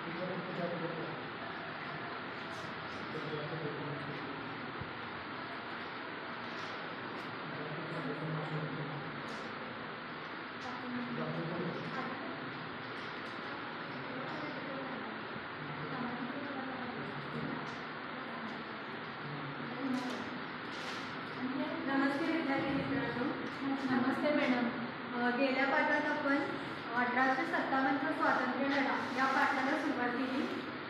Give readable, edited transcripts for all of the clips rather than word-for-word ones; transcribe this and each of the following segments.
नमस्ते विद्यार्थी मित्रांनो. नमस्ते मॅडम. गेल्या पाठात आपण 1857चा स्वातंत्र्य लढा या पाठाला सुरुवात केली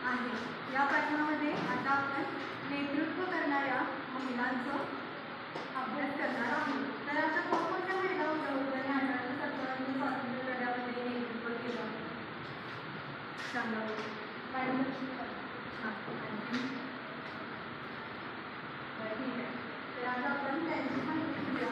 आहे. या पाठामध्ये आता आपण नेतृत्व करणाऱ्या महिलांचा अभ्यास करणार आहोत. तर आता कोणकोणत्या महिला उद्योगाने 1857च्या स्वातंत्र्य लढ्यामध्ये नेतृत्व केलं सांगा मॅडम ठीक आहे. तर आज आपण त्यांची माहिती घेऊया.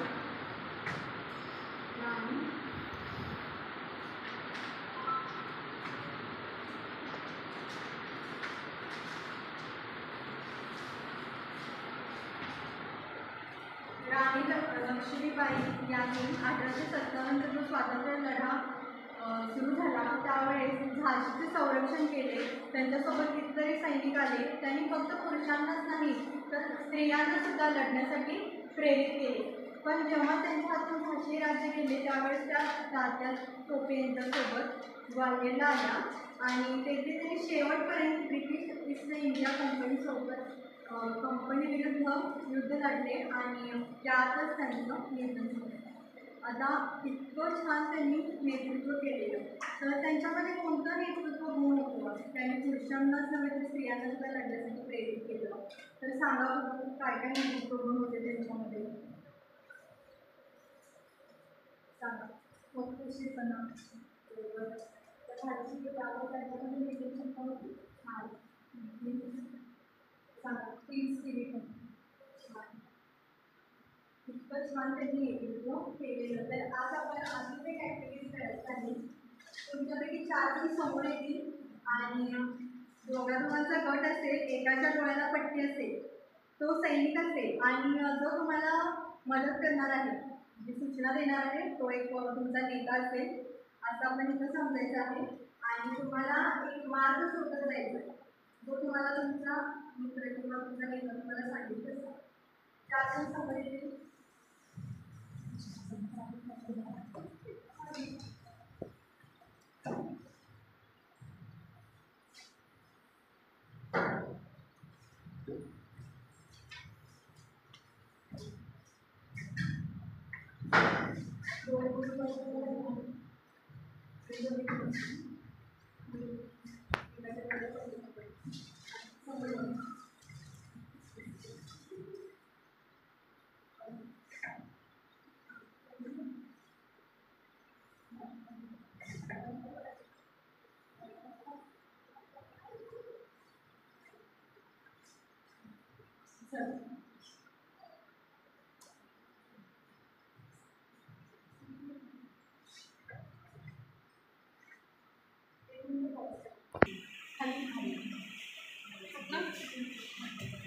राणी लक्ष्मीबाई यांनी 1857चा जो स्वातंत्र्य लढा सुरू झाला त्यावेळेस झाशीचे संरक्षण केले. त्यांच्यासोबत कितीतरी सैनिक आले. त्यांनी फक्त पुरुषांनाच नाही तर स्त्रियांना सुद्धा लढण्यासाठी प्रेरित केले. पण जेव्हा त्यांच्या हातून झाशी राज्य केले त्यावेळेस त्या तात्या टोपे यांच्यासोबत ग्वाल्हेरला आल्या आणि तेथे त्यांनी शेवटपर्यंत ब्रिटिश ईस्ट इंडिया कंपनी विरुद्ध युद्ध लढले आणि त्यातच त्यांचं निधन झालं. आता इतकं छान त्यांनी नेतृत्व केलेलं. तर त्यांच्यामध्ये कोणतं नेतृत्व गुण होतं? त्यांनी पुरुषांनाच नव्हे तर स्त्रियांना सुद्धा लढण्यासाठी प्रेरित केलं. तर सांगा काय काय नेतृत्व गुण होते त्यांच्यामध्ये सांगा. वक्तशीरपणा, त्यांच्यामध्ये नेतृत्व होती सांगा. टीम स्पिरिट, इतकं छान त्यांनी नेतृत्व केलेलं. तर आज आपण अजून एक ॲक्टिव्हिटी करत आहे. तुमच्यापैकी 4 जण समोर येतील आणि दोघांचा गट असेल. एकाच्या डोळ्याला पट्टी असेल तो सैनिक असेल आणि जो तुम्हाला मदत करणार आहे जी सूचना देणार आहे तो एक तुमचा नेता असेल असं आपण इथं समजायचं आहे. आणि तुम्हाला एक मार्ग शोधत जायचा आहे जो तुम्हाला तुमचा मित्र किंवा तुमचा नेता तुम्हाला सांगितलं असेल. 4 जण समोर येतील.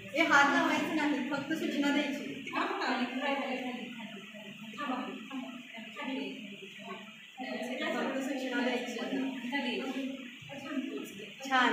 हे हात लावायचं नाही फक्त सूचना द्यायची. फक्त सूचना द्यायची. छान.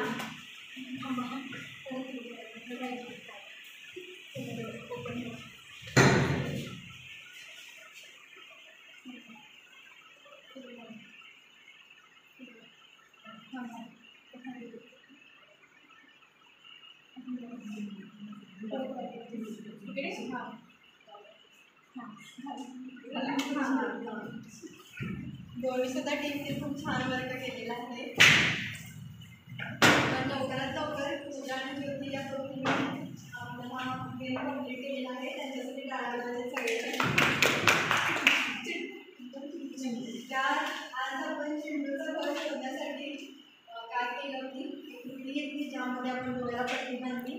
दोन्ही सुद्धा टीमने खूप छान वर्क केलेला आहे. पण लवकरात लवकर पूजा आणि ज्योती या दोघींनी आपल्याला गेम कम्प्लीट केलेला आहे. त्यांच्यासाठी टाळायला सगळे. त्या आज आपण चेंडूचा बॉल शोधण्यासाठी काय केलं की एक कृती घेतली ज्यामध्ये आपण डोळ्याला पट्टी बांधली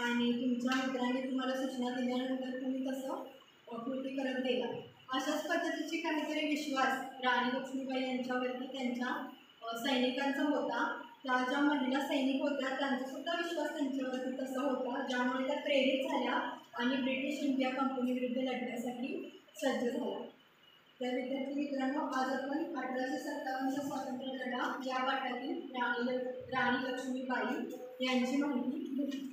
आणि तुमच्या मित्रांनी तुम्हाला सूचना दिल्यानंतर तुम्ही तसं कृती करत गेला. अशाच पद्धतीची काहीतरी विश्वास राणी लक्ष्मीबाई यांच्यावरती त्यांच्या सैनिकांचा होता. त्या ज्या महिला सैनिक होत्या त्यांचासुद्धा विश्वास त्यांच्यावरती तसा होता ज्यामुळे त्या प्रेरित झाल्या आणि ब्रिटिश इंडिया कंपनी विरुद्ध लढण्यासाठी सज्ज झाल्या. तर विद्यार्थी मित्रांनो आज आपण 1857चा स्वातंत्र्य लढा या पाठातील राणी लक्ष्मीबाई यांची माहिती घेतली.